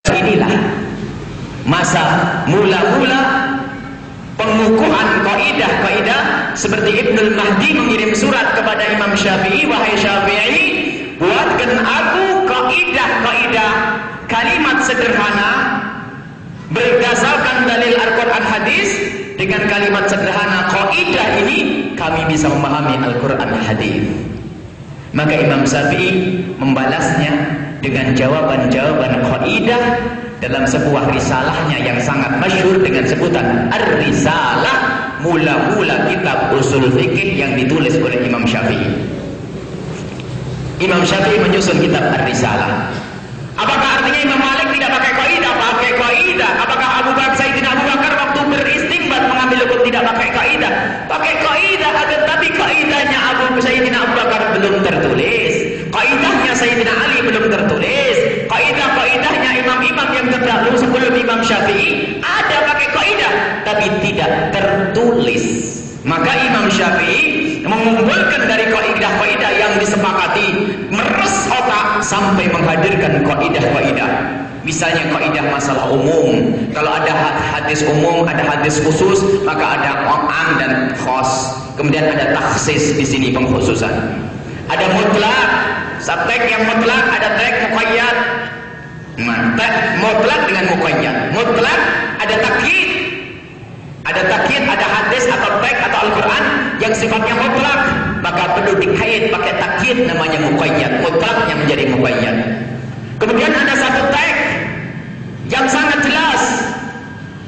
Inilah masa mula-mula pengukuhan kaidah-kaidah, seperti Ibnul Mahdi mengirim surat kepada Imam Syafi'i, wahai Syafi'i, buatkan aku kaidah-kaidah kalimat sederhana berdasarkan dalil Al-Quran hadis. Dengan kalimat sederhana kaidah ini kami bisa memahami Al-Quran hadis. Maka Imam Syafi'i membalasnya dengan jawaban-jawaban kaidah dalam sebuah risalahnya yang sangat masyhur dengan sebutan Ar-Risalah, mula-mula kitab usul fikih yang ditulis oleh Imam Syafi'i. Imam Syafi'i menyusun kitab Ar-Risalah. Apakah artinya Imam Malik tidak pakai kaidah? Pakai kaidah. Apakah Sayyidina Abu Bakar waktu beristinbat mengambil hukum tidak pakai kaidah? Pakai kaidah, akan tapi kaidahnya Sayyidina Abu Bakar belum tertulis. Kaidahnya Sayyidina Ali belum tertulis. Kaidah-kaidahnya imam-imam yang terdahulu sebelum Imam Syafi'i ada pakai kaidah, tapi tidak tertulis. Maka Imam Syafi'i mengumpulkan dari kaidah-kaidah yang disepakati, meres otak sampai menghadirkan kaidah-kaidah. Misalnya kaidah masalah umum. Kalau ada hadis umum, ada hadis khusus, maka ada am dan khos. Kemudian ada takhsis di sini, pengkhususan. Ada mutlak, tek yang mutlak, ada tek muqayyad. Tek mutlak dengan muqayyad. Mutlak ada takyid. Ada takyid, ada hadis atau tek atau Al-Quran yang sifatnya mutlak, maka perlu dikait pakai takyid, namanya muqayyad. Mutlaknya menjadi muqayyad. Kemudian ada satu tek yang sangat jelas,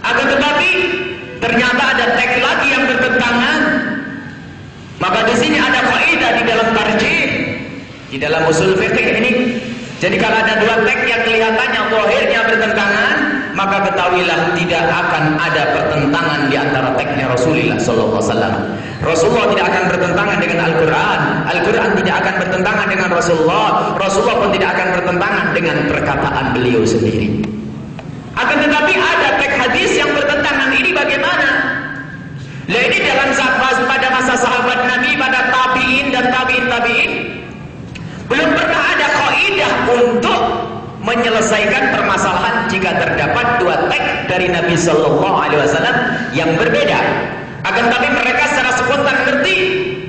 akan tetapi ternyata ada tek lagi yang bertentangan. Maka di sini ada kaidah di dalam tarjih, di dalam usul fikih ini. Jadi kalau ada dua tek yang kelihatannya zahirnya bertentangan, maka ketahuilah tidak akan ada pertentangan di antara teknya Rasulullah sallallahu alaihi wasallam. Rasulullah tidak akan bertentangan dengan Al-Quran. Al-Quran tidak akan bertentangan dengan Rasulullah. Rasulullah pun tidak akan bertentangan dengan perkataan beliau sendiri. Akan tetapi ada tek hadis yang bertentangan. Ini bagaimana? Lah ini dalam pada masa sahabat Nabi, pada tabi'in dan tabi'in, belum pernah ada kaidah untuk menyelesaikan permasalahan jika terdapat dua tek dari Nabi sallallahu alaihi wasallam yang berbeda. Akan tapi mereka secara spontan ngerti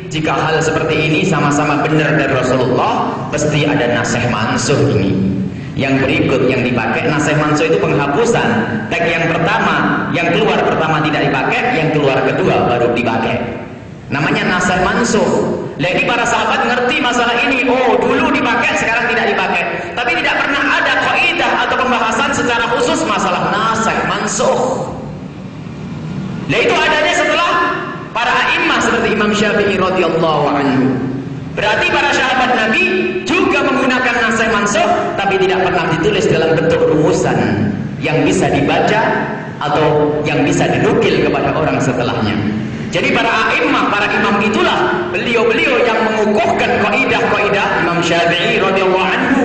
jika hal seperti ini sama-sama benar dari Rasulullah, pasti ada nasih mansuh ini. Yang berikut yang dipakai, nasih mansuh itu penghapusan. Tek yang pertama, yang keluar pertama tidak dipakai, yang keluar kedua baru dipakai. Namanya nasih mansuh. Lah ini para sahabat ngerti masalah ini. Oh, dulu dipakai, sekarang tidak dipakai. Tapi tidak pernah ada kaidah atau pembahasan secara khusus masalah nasih mansuh. Lah itu adanya setelah para a'immah seperti Imam Syafi'i radhiyallahu anhu. Berarti para sahabat Nabi juga menggunakan nasih mansuh, tapi tidak pernah ditulis dalam bentuk rumusan yang bisa dibaca atau yang bisa dinukil kepada orang setelahnya. Jadi para a'immah, para imam itulah beliau-beliau yang mengukuhkan kaidah-kaidah. Imam Syafi'i radhiyallahu anhu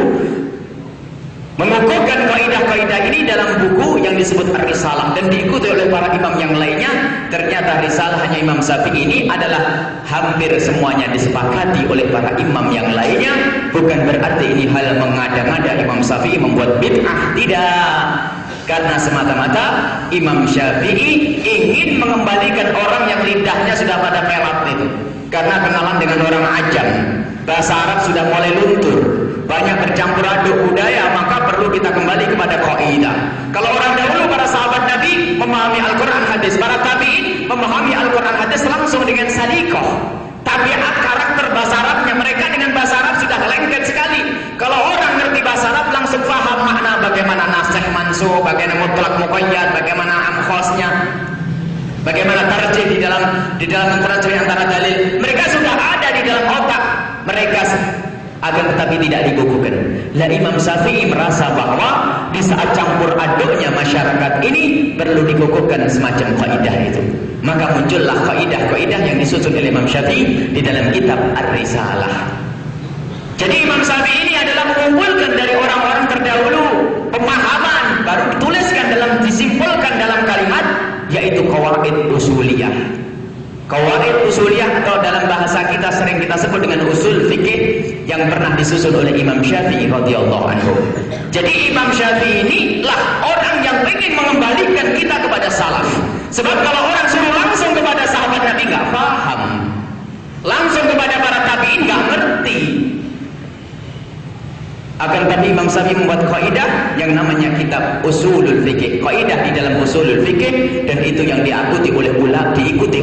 mengukuhkan kaidah-kaidah ini dalam buku yang disebut Ar-Risalah dan diikuti oleh para imam yang lainnya. Ternyata risalah hanya Imam Syafi'i ini adalah hampir semuanya disepakati oleh para imam yang lainnya. Bukan berarti ini hal mengada-ngada Imam Syafi'i membuat bid'ah, tidak. Karena semata-mata Imam Syafi'i ingin mengembalikan orang yang lidahnya sudah pada pelat itu. Karena kenalan dengan orang ajam, bahasa Arab sudah mulai luntur, banyak bercampur aduk budaya, maka perlu kita kembali kepada kaidah. Kalau orang dahulu, para sahabat Nabi memahami Al-Quran hadis, para tabi'in memahami Al-Quran hadis langsung dengan salikoh. Tabiat karakter bahasa Arabnya mereka dengan bahasa Arab sudah lengket sekali. Kalau orang ngerti bahasa Arab langsung paham makna bagaimana nasih mansuh, bagaimana mutlak muqayyad, bagaimana amkhosnya, bagaimana tarjih di dalam tarjih antara dalil. Mereka sudah ada di dalam otak mereka, akan tetapi tidak dibukukan. Lah Imam Syafi'i merasa bahwa di saat campur aduknya masyarakat ini perlu dikukuhkan semacam kaidah itu. Maka muncullah kaidah-kaidah yang disusun oleh Imam Syafi'i di dalam kitab Ar-Risalah. Jadi Imam Syafi'i ini adalah mengumpulkan dari orang-orang terdahulu pemahaman, baru dituliskan disimpulkan dalam kalimat, yaitu qawaid usuliyah. Qawaid usuliyah atau dalam bahasa kita sering kita sebut dengan usul fikih yang pernah disusun oleh Imam Syafi'i radhiyallahu anhu. Jadi Imam Syafi'i inilah orang yang ingin mengembalikan kita kepada salaf. Sebab kalau orang suruh langsung kepada sahabat Nabi nggak paham, langsung kepada para tabi'in nggak ngerti. Akan tapi Imam Syafi'i membuat kaidah yang namanya kitab Usulul Fikih. Kaidah di dalam Usulul Fikih, dan itu yang diikuti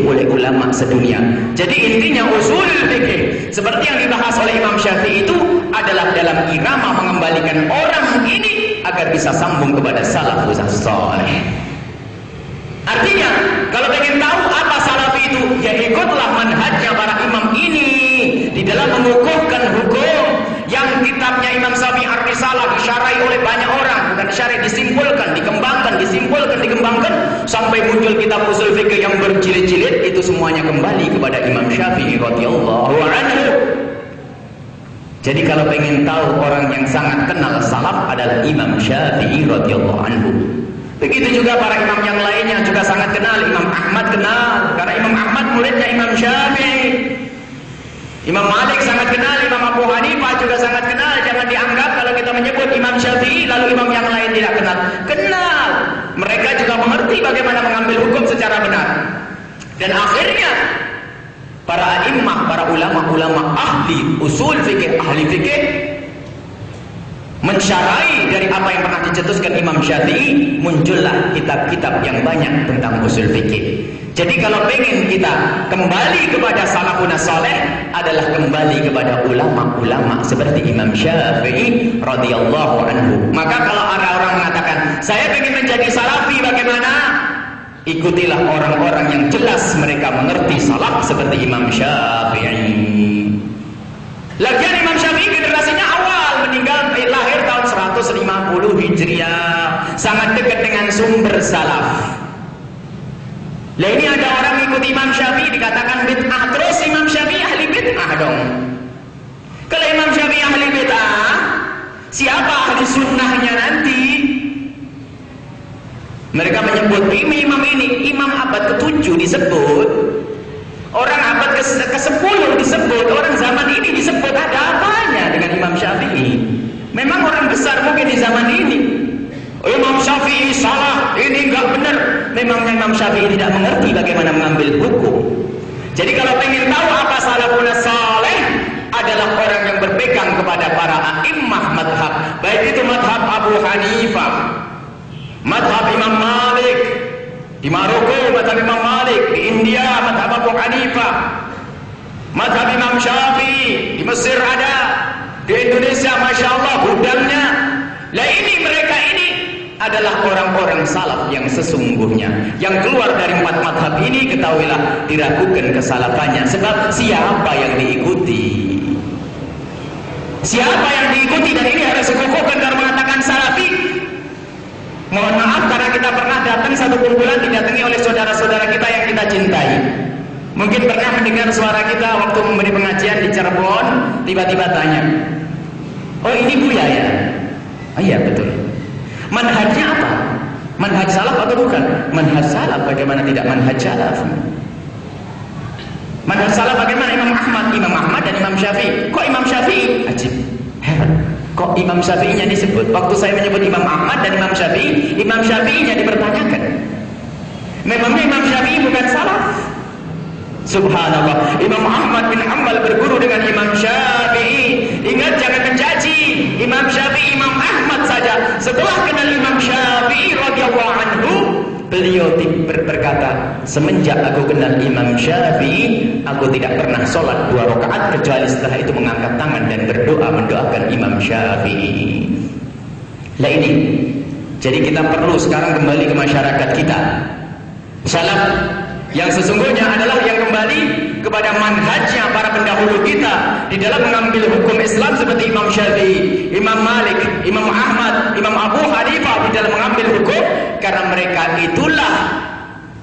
oleh ulama sedunia. Jadi intinya Usulul Fikih seperti yang dibahas oleh Imam Syafi'i itu adalah dalam irama mengembalikan orang ini agar bisa sambung kepada salafus saleh. Artinya, kalau ingin tahu apa salafi itu, ya ikutlah manhajnya para imam ini di dalam mengukuhkan hukum yang kitabnya Imam Syafi'i Ar-Risalah disyarahi oleh banyak orang, bukan disyarahi, disimpulkan, dikembangkan sampai muncul kitab usul fikih yang berjilid-jilid. Itu semuanya kembali kepada Imam Syafi'i radhiyallahu anhu. Jadi kalau ingin tahu orang yang sangat kenal salaf adalah Imam Syafi'i radhiyallahu anhu. Begitu juga para imam yang lainnya juga sangat kenal. Imam Ahmad kenal, karena Imam Ahmad muridnya Imam Syafi'i. Imam Malik sangat kenal, Imam Abu Hanifah juga sangat kenal. Jangan dianggap kalau kita menyebut Imam Syafi'i lalu imam yang lain tidak kenal. Kenal. Mereka juga mengerti bagaimana mengambil hukum secara benar. Dan akhirnya para imam, para ulama-ulama ahli usul fikih, ahli fikih mensyarahi dari apa yang pernah dicetuskan Imam Syafi'i, muncullah kitab-kitab yang banyak tentang usul fikih. Jadi kalau pengen kita kembali kepada salafun saleh adalah kembali kepada ulama-ulama seperti Imam Syafi'i radhiyallahu anhu. Maka kalau ada orang mengatakan, saya ingin menjadi salafi, bagaimana? Ikutilah orang-orang yang jelas mereka mengerti salaf seperti Imam Syafi'i. Lagian Imam Syafi'i generasinya awal, meninggal lahir tahun 150 Hijriah, sangat dekat dengan sumber salaf. Lah ini ada orang ikut Imam Syafi'i dikatakan bid'ah, terus Imam Syafi'i ahli bid'ah dong. Kalau Imam Syafi'i ahli bid'ah, siapa ahli sunnahnya nanti? Mereka menyebut imam ini, imam abad ke-7 disebut, orang abad ke-10 disebut, orang zaman ini disebut. Ada apanya dengan Imam Syafi'i? Memang orang besar mungkin di zaman ini. Imam Syafi'i salah, ini enggak benar. Memangnya Imam Syafi'i tidak mengerti bagaimana mengambil hukum. Jadi kalau pengen tahu apa salafun saleh, adalah orang yang berpegang kepada para a'immah madhab, baik itu madhab Abu Hanifah, madhab Imam Malik di Maroko, madhab Imam Malik di India, madhab Abu Hanifah, madhab Imam Syafi'i di Mesir ada, di Indonesia Masya Allah gudangnya. Lah ini mereka ini adalah orang-orang salaf yang sesungguhnya. Yang keluar dari 4 madhab ini, ketahuilah diragukan kesalafannya. Sebab siapa yang diikuti? Siapa yang diikuti? Dan ini harus dikukuhkan kalau mengatakan salafi. Mohon maaf karena kita pernah datang satu kumpulan didatangi oleh saudara-saudara kita yang kita cintai. Mungkin pernah mendengar suara kita waktu memberi pengajian di Cirebon, tiba-tiba tanya, oh ini Buya ya? Oh iya betul. Manhajnya apa? Manhaj salaf atau bukan? Manhaj salaf, bagaimana tidak manhaj salaf? Manhaj salaf bagaimana? Imam Ahmad dan Imam Syafi'i. Kok Imam Syafi'i? Ajib, heran. Kok Imam Syafi'inya disebut? Waktu saya menyebut Imam Ahmad dan Imam Syafi'inya dipertanyakan. Memangnya Imam Syafi'i bukan salaf? Subhanallah, Imam Ahmad bin Hanbal berguru dengan Imam Syafi'i. Ingat, jangan mencaci Imam Syafi'i, Imam Ahmad saja. Setelah kenal Imam Syafi'i radhiyallahu anhu, beliau berkata, semenjak aku kenal Imam Syafi'i, aku tidak pernah sholat 2 rakaat kecuali setelah itu mengangkat tangan dan berdoa mendoakan Imam Syafi'i. Lah ini, jadi kita perlu sekarang kembali ke masyarakat kita. Salaf yang sesungguhnya adalah yang kembali kepada manhajnya para pendahulu kita di dalam mengambil hukum Islam seperti Imam Syafi'i, Imam Malik, Imam Ahmad, Imam Abu Hanifah di dalam mengambil hukum, karena mereka itulah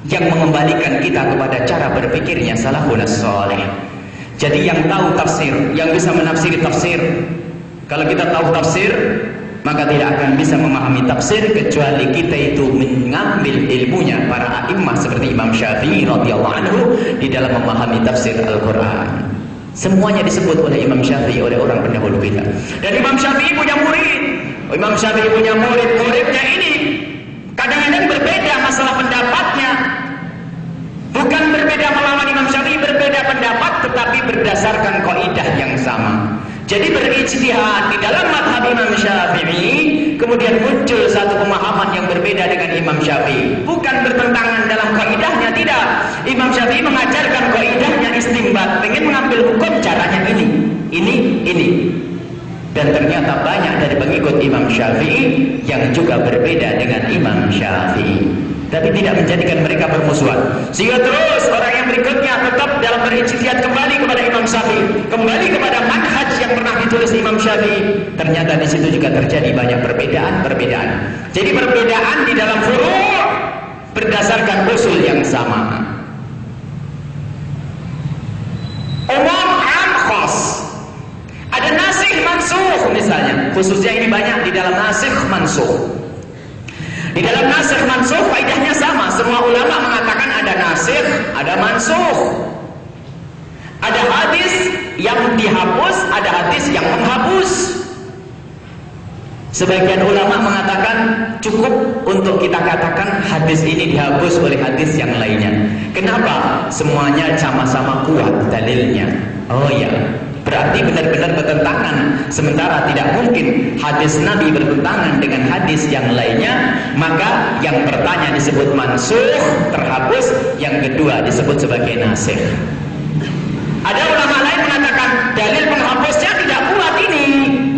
yang mengembalikan kita kepada cara berpikirnya salafun saleh. Jadi yang tahu tafsir, yang bisa menafsiri tafsir, kalau kita tahu tafsir, maka tidak akan bisa memahami tafsir kecuali kita itu mengambil ilmunya para a'immah seperti Imam Syafi'i radhiyallahu anhu di dalam memahami tafsir Al-Quran. Semuanya disebut oleh Imam Syafi'i oleh orang pendahulu kita. Dan Imam Syafi'i punya murid. Imam Syafi'i punya murid-muridnya ini kadang-kadang berbeda masalah pendapatnya. Bukan berbeda melawan Imam Syafi'i, berbeda pendapat tetapi berdasarkan kaidah yang sama. Jadi berijtihad di dalam mazhab Imam Syafi'i, kemudian muncul satu pemahaman yang berbeda dengan Imam Syafi'i. Bukan bertentangan dalam kaidahnya, tidak. Imam Syafi'i mengajarkan kaidahnya istinbat, pengen mengambil hukum caranya ini. Dan ternyata banyak dari pengikut Imam Syafi'i yang juga berbeda dengan Imam Syafi'i. Tapi tidak menjadikan mereka bermusuhan. Sehingga terus orang yang berikutnya tetap dalam berijtihad kembali kepada Imam Syafi'i, kembali kepada manhaj yang pernah ditulis Imam Syafi'i. Ternyata di situ juga terjadi banyak perbedaan. Jadi perbedaan di dalam furu' berdasarkan usul yang sama. Umum, am, khas. Ada nasikh mansukh misalnya. Khususnya ini banyak di dalam nasikh mansukh. Di dalam nasikh mansukh kaidahnya sama. Semua ulama mengatakan ada nasikh, ada mansukh. Ada hadis yang dihapus, ada hadis yang menghapus. Sebagian ulama mengatakan cukup untuk kita katakan hadis ini dihapus oleh hadis yang lainnya. Kenapa? Semuanya sama-sama kuat dalilnya. Oh ya, berarti benar-benar bertentangan. Sementara tidak mungkin hadis Nabi bertentangan dengan hadis yang lainnya, maka yang pertama disebut mansukh, terhapus, yang kedua disebut sebagai nasikh. Ada ulama lain mengatakan dalil penghapusnya tidak kuat ini,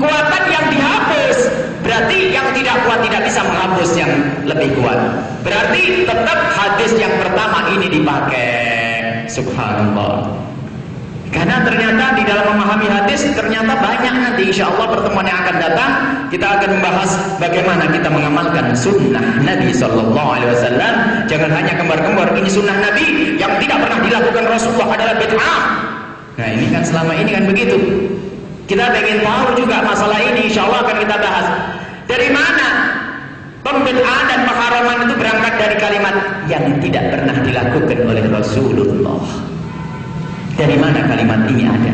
kuatan yang dihapus. Berarti yang tidak kuat tidak bisa menghapus yang lebih kuat. Berarti tetap hadis yang pertama ini dipakai. Subhanallah. Karena ternyata di dalam memahami hadis ternyata banyak. Nanti insya Allah pertemuan yang akan datang kita akan membahas bagaimana kita mengamalkan sunnah Nabi Sallallahu Alaihi Wasallam. Jangan hanya kembar-kembar ini sunnah Nabi yang tidak pernah dilakukan Rasulullah adalah bid'ah. Nah ini kan selama ini kan begitu. Kita ingin tahu juga masalah ini, insya Allah akan kita bahas. Dari mana pembid'ahan dan pengharaman itu berangkat dari kalimat yang tidak pernah dilakukan oleh Rasulullah. Dari mana kalimat ini ada?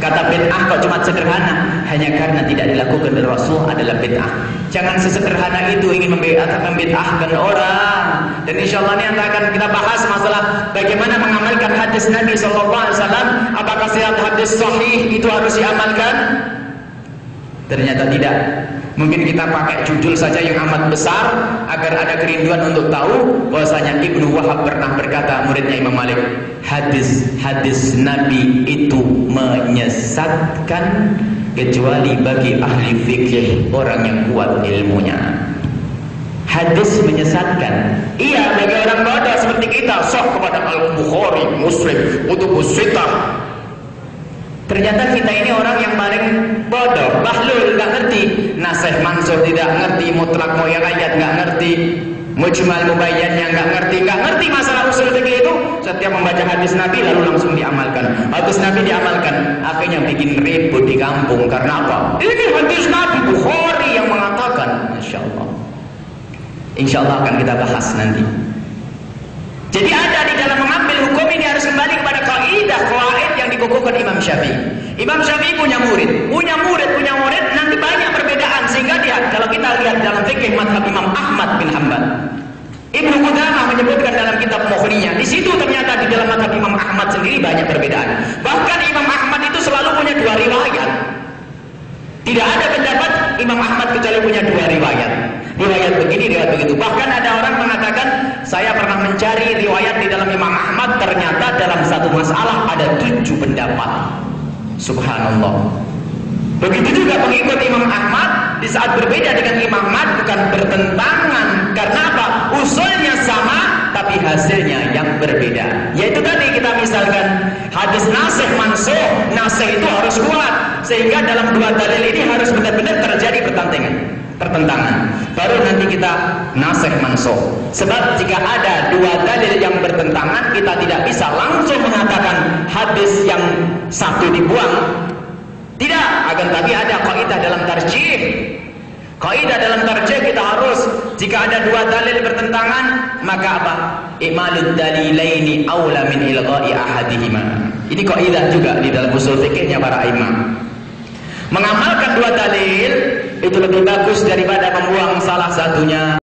Kata bid'ah kok cuma sederhana, hanya karena tidak dilakukan oleh Rasul adalah bid'ah. Jangan sesederhana itu ingin membid'ahkan orang. Dan insya Allah ini akan kita bahas masalah bagaimana mengamalkan hadis Nabi SAW. Apakah setiap hadis sahih itu harus diamalkan? Ternyata tidak. Mungkin kita pakai judul saja yang amat besar agar ada kerinduan untuk tahu bahwasanya Ibnu Wahab pernah berkata muridnya Imam Malik, hadis Nabi itu menyesatkan kecuali bagi ahli fikih, orang yang kuat ilmunya. Hadis menyesatkan. Iya, bagi orang bodoh seperti kita, sok kepada Al-Bukhari, Muslim, Kutubus Sittah. Ternyata kita ini orang yang paling bodoh, bahlul, nggak ngerti nasikh mansukh, tidak ngerti mutlak muqayyad, nggak ngerti mujmal mubayyannya, nggak ngerti masalah usul fikih itu. Setiap membaca hadis Nabi lalu langsung diamalkan. Hadis Nabi diamalkan, akhirnya bikin ribut di kampung. Karena apa? Ini hadis Nabi Bukhari yang mengatakan. Masya Allah. Insya Allah akan kita bahas nanti. Jadi ada di dalam mengambil hukum ini harus kembali kepada kaidah yang dikukuhkan Imam Syafi'i. Imam Syafi'i punya murid, nanti banyak perbedaan sehingga dia, kalau kita lihat dalam fikih mazhab Imam Ahmad bin Hanbal, Ibnu Qudamah menyebutkan dalam kitab Mughninya, di situ ternyata di dalam mazhab Imam Ahmad sendiri banyak perbedaan. Bahkan Imam Ahmad itu selalu punya dua riwayat. Tidak ada pendapat Imam Ahmad kecuali punya dua riwayat. Riwayat begini, riwayat begitu. Bahkan ada orang mengatakan, saya pernah mencari riwayat di dalam Imam Ahmad, ternyata dalam satu masalah ada 7 pendapat. Subhanallah. Begitu juga pengikut Imam Ahmad, di saat berbeda dengan Imam Ahmad bukan bertentangan. Karena apa? Usulnya sama, tapi hasilnya yang berbeda. Yaitu tadi kita misalkan hadis nasikh mansukh, nasikh itu harus kuat. Sehingga dalam dua dalil ini harus benar-benar terjadi pertentangan. Baru nanti kita nasikh mansukh. Sebab jika ada dua dalil yang bertentangan, kita tidak bisa langsung mengatakan hadis yang satu dibuang. Tidak, akan tapi ada kaidah dalam tarjih. Kaidah dalam tarjih kita harus, jika ada dua dalil bertentangan, maka apa? I'malud dalilaini aula min ilgha'i ahadihima. Ini kaidah juga di dalam usul fikihnya para imam. Mengamalkan dua dalil itu lebih bagus daripada membuang salah satunya.